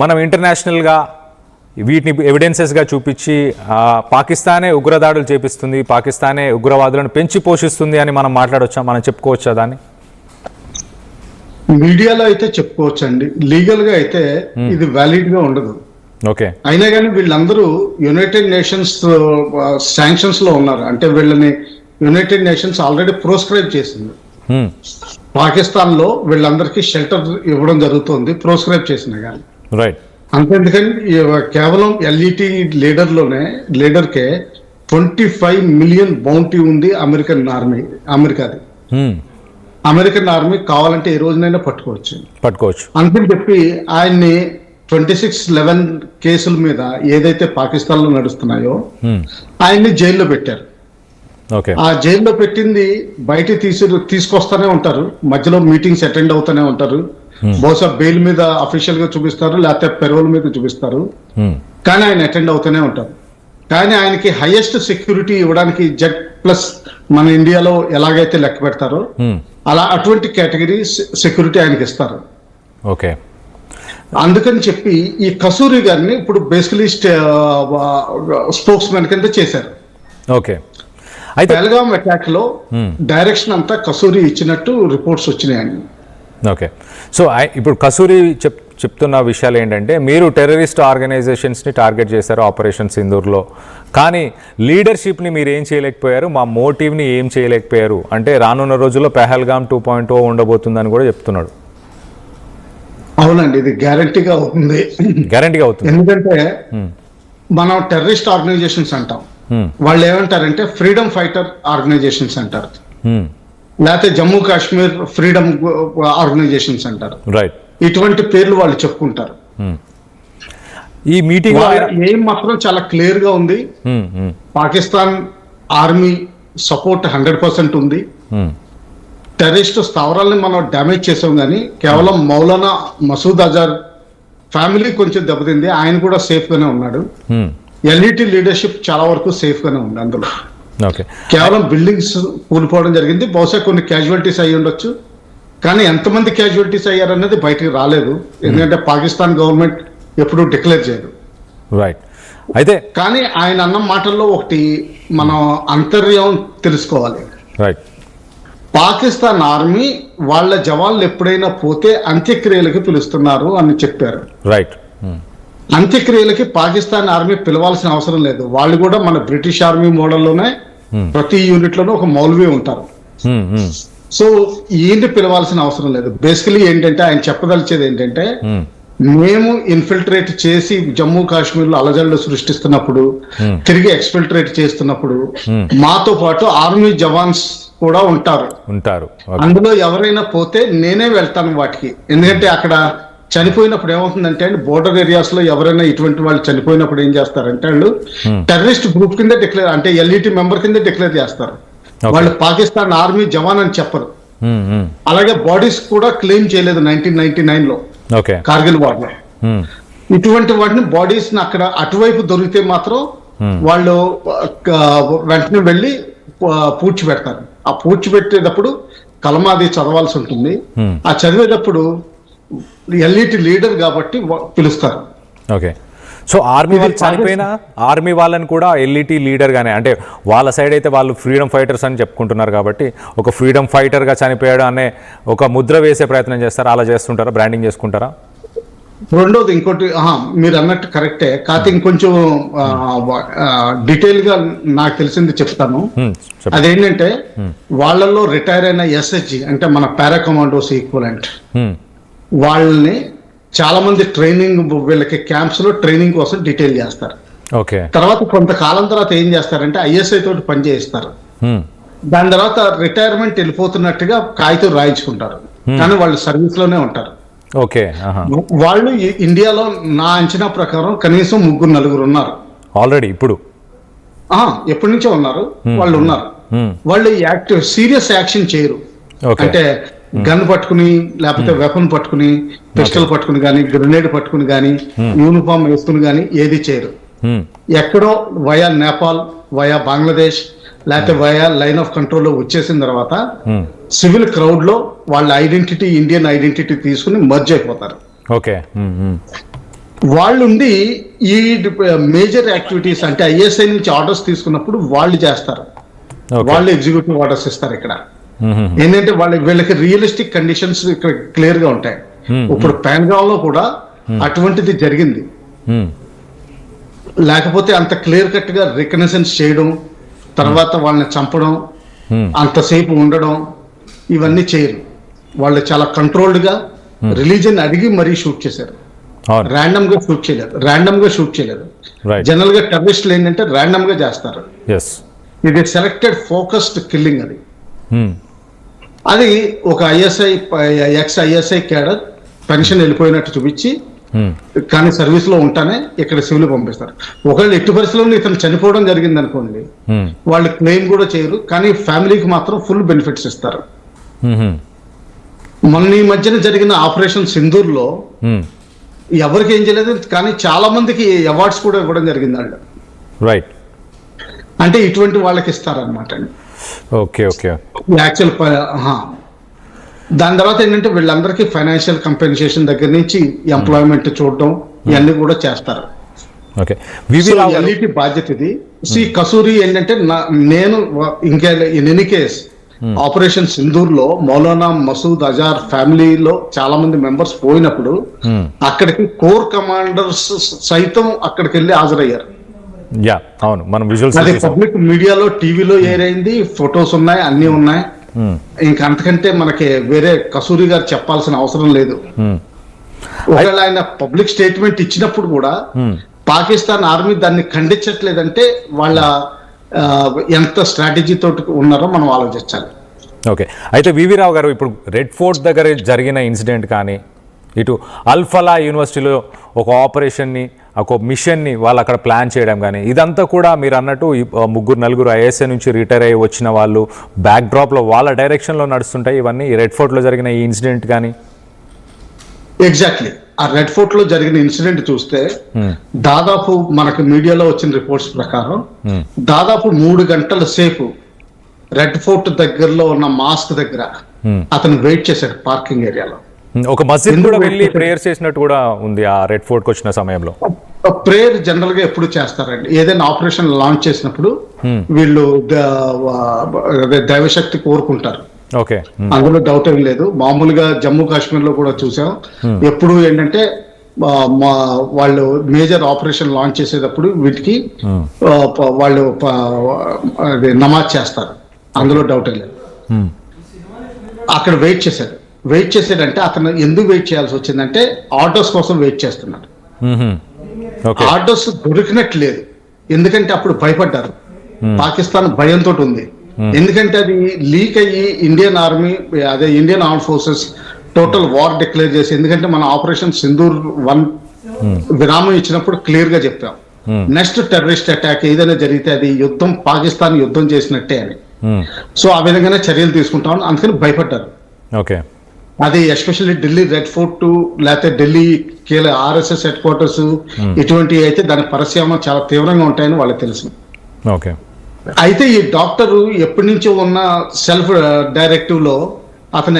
మనం ఇంటర్నేషనల్గా వీటిని ఎవిడెన్సెస్గా చూపించి పాకిస్తానే ఉగ్రదాడులు చేపిస్తుంది, పాకిస్తానే ఉగ్రవాదులను పెంచి పోషిస్తుంది అని మనం మాట్లాడవచ్చా, మనం చెప్పుకోవచ్చా దాన్ని? మీడియాలో అయితే చెప్పుకోవచ్చండి, లీగల్ గా అయితే ఇది వ్యాలిడ్ గా ఉండదు. ఓకే. అయినా కానీ వీళ్ళందరూ యునైటెడ్ నేషన్స్ శాంక్షన్స్ లో ఉన్నారు. అంటే వీళ్ళని యునైటెడ్ నేషన్స్ ఆల్రెడీ ప్రోస్క్రైబ్ చేసింది. పాకిస్తాన్ లో వీళ్ళందరికీ షెల్టర్ ఇవ్వడం జరుగుతుంది, ప్రోస్క్రైబ్ చేసిన కానీ. రైట్. అంతేందుకని కేవలం ఎల్ఈటి లీడర్కే 25 మిలియన్ బౌంటీ ఉంది అమెరికాది. అమెరికన్ ఆర్మీ కావాలంటే ఏ రోజునైనా పట్టుకోవచ్చు. అందుకని చెప్పి ఆయన్ని 2611 కేసుల మీద ఏదైతే పాకిస్తాన్ లో నడుస్తున్నాయో ఆయన్ని జైల్లో పెట్టారు. ఆ జైల్లో పెట్టింది బయట తీసుకొస్తానే ఉంటారు, మధ్యలో మీటింగ్స్ అటెండ్ అవుతూనే ఉంటారు. బహుశా బెయిల్ మీద అఫీషియల్ గా చూపిస్తారు, లేకపోతే పెరోల్ మీద చూపిస్తారు, కానీ ఆయన అటెండ్ అవుతూనే ఉంటారు. కానీ ఆయనకి హైయెస్ట్ సెక్యూరిటీ ఇవ్వడానికి Z+ మన ఇండియాలో ఎలాగైతే లెక్క పెడతారో అలా అటువంటి కేటగిరీ సెక్యూరిటీ ఆయనకి ఇస్తారు. ఓకే. అందుకని చెప్పి ఈ కసూరి గారిని ఇప్పుడు బేసికలీ స్పోక్స్ మ్యాన్ కింద చేశారు. ఓకే. పహల్గామ్ అటాక్ లో డైరెక్షన్ అంతా కసూరి ఇచ్చినట్టు రిపోర్ట్స్ వచ్చినాయండి. ఓకే. సో ఇప్పుడు కసూరి చెప్తున్న విషయాలు ఏంటంటే, మీరు టెర్రరిస్ట్ ఆర్గనైజేషన్స్ని టార్గెట్ చేశారు ఆపరేషన్ సింధూర్లో, కానీ లీడర్షిప్ని మీరు ఏం చేయలేకపోయారు, మా మోటివ్ని ఏం చేయలేకపోయారు అంటే రానున్న రోజుల్లో పెహల్గామ్ 2.0 ఉండబోతుందని కూడా చెప్తున్నాడు. అవునండి, ఇది గ్యారంటీగా అవుతుంది. ఎందుకంటే మనం టెర్రరిస్ట్ ఆర్గనైజేషన్స్ అంటాం, వాళ్ళు ఏమంటారంటే ఫ్రీడమ్ ఫైటర్ ఆర్గనైజేషన్స్ అంటారు, లేకపోతే జమ్మూ కాశ్మీర్ ఫ్రీడమ్ ఆర్గనైజేషన్స్ అంటారు. రైట్. ఇటువంటి పేర్లు వాళ్ళు చెప్పుకుంటారు. ఈ మీటింగ్ ఏం మాత్రం చాలా క్లియర్ గా ఉంది, పాకిస్తాన్ ఆర్మీ సపోర్ట్ 100% ఉంది. టెర్రరిస్ట్ స్థావరాలని మనం డ్యామేజ్ చేసాం, కానీ కేవలం మౌలానా మసూద్ అజార్ ఫ్యామిలీ కొంచెం దెబ్బతింది, ఆయన కూడా సేఫ్ గానే ఉన్నాడు. ఎల్ఈటి లీడర్షిప్ చాలా వరకు సేఫ్ గానే ఉంది. అందులో కేవలం బిల్డింగ్స్ కూలిపోవడం జరిగింది, బహుశా కొన్ని క్యాజువాలిటీస్ అయ్యి ఉండొచ్చు, కానీ ఎంతమంది క్యాజువాలిటీస్ అయ్యారనేది బయటకు రాలేదు, ఎందుకంటే పాకిస్తాన్ గవర్నమెంట్ ఎప్పుడూ డిక్లేర్ చేయదు. రైట్. అయితే కానీ ఆయన అన్న మాటల్లో ఒకటి మనం అంతర్యం తెలుసుకోవాలి. రైట్. పాకిస్తాన్ ఆర్మీ వాళ్ళ జవాన్లు ఎప్పుడైనా పోతే అంత్యక్రియలకి పిలుస్తున్నారు అని చెప్పారు. రైట్. అంత్యక్రియలకి పాకిస్తాన్ ఆర్మీ పిలవాల్సిన అవసరం లేదు, వాళ్ళు కూడా మన బ్రిటిష్ ఆర్మీ మోడల్లోనే ప్రతి యూనిట్ లోనూ ఒక మౌల్వీ ఉంటారు. సో ఈయన్ని పిలవాల్సిన అవసరం లేదు. బేసికలీ ఏంటంటే ఆయన చెప్పదలిచేది ఏంటంటే, మేము ఇన్ఫిల్ట్రేట్ చేసి జమ్మూ కాశ్మీర్ లో అలజడులు సృష్టిస్తున్నప్పుడు, తిరిగి ఎక్స్ఫిల్ట్రేట్ చేస్తున్నప్పుడు మాతో పాటు ఆర్మీ జవాన్స్ కూడా ఉంటారు. అందులో ఎవరైనా పోతే నేనే వెళ్తాను వాటికి, ఎందుకంటే అక్కడ చనిపోయినప్పుడు ఏమవుతుందంటే అండి, బోర్డర్ ఏరియాస్ లో ఎవరైనా ఇటువంటి వాళ్ళు చనిపోయినప్పుడు ఏం చేస్తారంటే వాళ్ళు టెర్రరిస్ట్ గ్రూప్ కింద డిక్లేర్, అంటే ఎల్ఈటి మెంబర్ కింద డిక్లేర్ చేస్తారు. వాళ్ళు పాకిస్తాన్ ఆర్మీ జవాన్ అని చెప్పరు. అలాగే బాడీస్ కూడా క్లెయిమ్ చేయలేదు 1999 లో కార్గిల్ వార్ లో. ఇటువంటి వాటిని బాడీస్ అక్కడ అటువైపు దొరికితే మాత్రం వాళ్ళు వెంటనే వెళ్ళి పూడ్చిపెడతారు. ఆ పూడ్చిపెట్టేటప్పుడు కలమాది చదవాల్సి ఉంటుంది. ఆ చదివేటప్పుడు ఎల్ఈటి లీడర్ కాబట్టి పిలుస్తారు. ఓకే. సో ఆర్మీ వాళ్ళు చనిపోయినా ఆర్మీ వాళ్ళని కూడా ఎల్ఈటి లీడర్ గానే, అంటే వాళ్ళ సైడ్ అయితే వాళ్ళు ఫ్రీడమ్ ఫైటర్స్ అని చెప్పుకుంటున్నారు కాబట్టి ఒక ఫ్రీడమ్ ఫైటర్ గా చనిపోయాడు అనే ఒక ముద్ర వేసే ప్రయత్నం చేస్తారా, అలా చేస్తుంటారా, బ్రాండింగ్ చేసుకుంటారా? రెండోది ఇంకోటి, మీరు అన్నట్టు కరెక్టే, కాకపోతే ఇంకొంచెం డీటెయిల్ గా నాకు తెలిసింది చెప్తాను. అదేంటంటే వాళ్ళల్లో రిటైర్ అయిన ఎస్హెచ్జి అంటే మన పారా కమాండోస్ ఈక్వలెంట్, వాళ్ళని చాలా మంది ట్రైనింగ్ వీళ్ళకి క్యాంప్స్ లో ట్రైనింగ్ కోసం డీటెయిల్ చేస్తారు. తర్వాత కొంతకాలం తర్వాత ఏం చేస్తారంటే ఐఎస్ఐ తోటి పని చేయిస్తారు. దాని తర్వాత రిటైర్మెంట్ వెళ్ళిపోతున్నట్టుగా కాగితం రాయించుకుంటారు, కానీ వాళ్ళు సర్వీస్ లోనే ఉంటారు. వాళ్ళు ఇండియాలో నా అంచనా ప్రకారం కనీసం 3-4 ఉన్నారు ఆల్రెడీ. ఇప్పుడు ఎప్పటి నుంచో ఉన్నారు వాళ్ళు. వాళ్ళు సీరియస్ యాక్షన్ చేయరు, అంటే గన్ పట్టుకుని లేకపోతే వెపన్ పట్టుకుని, పిస్టల్ పట్టుకుని కానీ, గ్రెనేడ్ పట్టుకుని కానీ, యూనిఫామ్ వేసుకుని కానీ ఏది చేయరు. ఎక్కడో వయా నేపాల్, వయా బంగ్లాదేశ్, లేకపోతే వయా లైన్ ఆఫ్ కంట్రోల్ లో వచ్చేసిన తర్వాత సివిల్ క్రౌడ్ లో వాళ్ళ ఐడెంటిటీ, ఇండియన్ ఐడెంటిటీ తీసుకుని మర్జ్ అయిపోతారు. వాళ్ళుండి ఈ మేజర్ యాక్టివిటీస్ అంటే ఐఎస్ఐ నుంచి ఆర్డర్స్ తీసుకున్నప్పుడు వాళ్ళు చేస్తారు. Okay. వాళ్ళు ఎగ్జిక్యూటివ్ ఆర్డర్స్ ఇస్తారు ఇక్కడ. Mhm. ఏంటంటే వీళ్ళకి రియలిస్టిక్ కండిషన్స్ ఇక్కడ క్లియర్ గా ఉంటాయి. ఇప్పుడు పెహల్గామ్ లో కూడా అటువంటిది జరిగింది. Hmm. లేకపోతే అంత క్లియర్ కట్ గా రికనెసెన్స్ చేయడం, తర్వాత వాళ్ళని చంపడం, అంతసేపు ఉండడం ఇవన్నీ చేయరు. వాళ్ళు చాలా కంట్రోల్డ్ గా రిలీజన్ అడిగి మరీ షూట్ చేశారు. అవును. ర్యాండమ్ గా షూట్ చేయలేదు. రైట్. జనరల్ గా టెర్రరిస్టులు ఏంటంటే ర్యాండమ్ గా చేస్తారు. ఎస్. ఇది సెలెక్టెడ్ ఫోకస్డ్ కిల్లింగ్. అది ఒక ఎక్స్ ఐఎస్ఐ క్యాడర్ పెన్షన్ వెళ్ళిపోయినట్టు చూపించి కానీ సర్వీస్ లో ఉంటానే ఇక్కడ సివిల్ పంపిస్తారు. ఒకవేళ ఎట్టి పరిస్థితుల్లో ఇతను చనిపోవడం జరిగింది అనుకోండి, వాళ్ళు క్లెయిమ్ కూడా చేయరు, కానీ ఫ్యామిలీకి మాత్రం ఫుల్ బెనిఫిట్స్ ఇస్తారు. మొన్న ఈ మధ్యన జరిగిన ఆపరేషన్ సింధూర్ లో ఎవరికి ఏం చేయలేదు, కానీ చాలా మందికి అవార్డ్స్ కూడా ఇవ్వడం జరిగింది వాళ్ళు. రైట్. అంటే ఇటువంటి వాళ్ళకి ఇస్తారనమాట అండి. Okay okay. యాక్చువల్ దాని తర్వాత ఏంటంటే వీళ్ళందరికీ ఫైనాన్షియల్ కంపెన్సేషన్ దగ్గర నుంచి ఎంప్లాయ్మెంట్ చూడడం ఇవన్నీ కూడా చేస్తారు. ఓకే. ఎల్ఈటి బాధ్యత ఇది. కసూరి ఏంటంటే నేను ఇంకా in any case operation Sindoor లో మౌలానా మసూద్ అజార్ ఫ్యామిలీలో చాలా మంది మెంబర్స్ పోయినప్పుడు అక్కడికి కోర్ కమాండర్స్ సైతం అక్కడికి వెళ్ళి హాజరయ్యారు. యా, అవును, మనం విజువల్స్ అది పబ్లిక్ మీడియాలో టీవీలో ఏరైంది, ఫొటోస్ ఉన్నాయి, అన్ని ఉన్నాయి. ఇంకా అంతకంటే మనకి వేరే కసూరి గారు చెప్పాల్సిన అవసరం లేదు. ఒకవేళ ఆయన పబ్లిక్ స్టేట్మెంట్ ఇచ్చినప్పుడు కూడా పాకిస్తాన్ ఆర్మీ దాన్ని ఖండించట్లేదంటే వాళ్ళ ఎంత స్ట్రాటజీ తోటి ఉన్నారో మనం ఆలోచించాలి. ఓకే. అయితే వివి రావు గారు, ఇప్పుడు రెడ్ ఫోర్ట్ దగ్గర జరిగిన ఇన్సిడెంట్ కానీ, ఇటు అల్ఫలా యూనివర్సిటీలో ఒక ఆపరేషన్ని, ఒక మిషన్ని వాళ్ళు అక్కడ ప్లాన్ చేయడం కానీ, ఇదంతా కూడా మీరు అన్నట్టు నలుగురు ఐఎస్ఐ నుంచి రిటైర్ అయ్యి వచ్చిన వాళ్ళు బ్యాక్ డ్రాప్లో వాళ్ళ డైరెక్షన్లో నడుస్తుంటాయి ఇవన్నీ. రెడ్ ఫోర్ట్లో జరిగిన ఈ ఇన్సిడెంట్ కానీ ఎగ్జాక్ట్లీ ఆ రెడ్ ఫోర్ట్ లో జరిగిన ఇన్సిడెంట్ చూస్తే దాదాపు మనకు మీడియాలో వచ్చిన రిపోర్ట్స్ ప్రకారం దాదాపు 3 గంటల సేపు రెడ్ ఫోర్ట్ దగ్గరలో ఉన్న మాస్క్ దగ్గర అతను వెయిట్ చేశాడు పార్కింగ్ ఏరియాలో. ఒక మసీద్ కూడా వెళ్ళి ప్రేయర్ చేసినట్టు కూడా ఉంది ఆ రెడ్ ఫోర్ట్ కి వచ్చిన సమయంలో. ప్రేయర్ జనరల్ గా ఎప్పుడు చేస్తారండి, ఏదైనా ఆపరేషన్ లాంచ్ చేసినప్పుడు వీళ్ళు దైవశక్తి కోరుకుంటారు. ఓకే. అందులో డౌట్ ఏం లేదు. మామూలుగా జమ్మూ కాశ్మీర్ లో కూడా చూసాం, ఎప్పుడు ఏంటంటే వాళ్ళు మేజర్ ఆపరేషన్ లాంచ్ చేసేటప్పుడు వీటికి వాళ్ళు నమాజ్ చేస్తారు, అందులో డౌట్ ఏం లేదు. అక్కడ వెయిట్ చేసాడంటే అతను ఎందుకు వెయిట్ చేయాల్సి వచ్చిందంటే ఆర్డర్స్ కోసం వెయిట్ చేస్తున్నాడు. ఆర్డర్స్ దొరికినట్లేదు, ఎందుకంటే అప్పుడు భయపడ్డారు. పాకిస్తాన్ భయంతో ఉంది, ఎందుకంటే అది లీక్ అయ్యి Indian army Indian arm forces total war declare చేసి, ఎందుకంటే మన ఆపరేషన్ సింధూర్ 1 విరామం ఇచ్చినప్పుడు క్లియర్ గా చెప్పాం నెక్స్ట్ టెర్రరిస్ట్ అటాక్ ఏదైనా జరిగితే అది యుద్ధం, పాకిస్తాన్ యుద్ధం చేసినట్టే అని. సో ఆ విధంగానే చర్యలు తీసుకుంటాం, అందుకని భయపడ్డారు. ఓకే. అది ఎస్పెషల్లీ ఢిల్లీ రెడ్ ఫోర్ట్ లేకపోతే ఢిల్లీ ఆర్ఎస్ఎస్ హెడ్ క్వార్టర్స్ ఇటువంటివి అయితే దాని పరిశ్రమ చాలా తీవ్రంగా ఉంటాయని వాళ్ళకి తెలుసు. ఓకే. అయితే ఈ డాక్టర్ ఎప్పటి నుంచో ఉన్న సెల్ఫ్ డైరెక్టివ్ లో అతను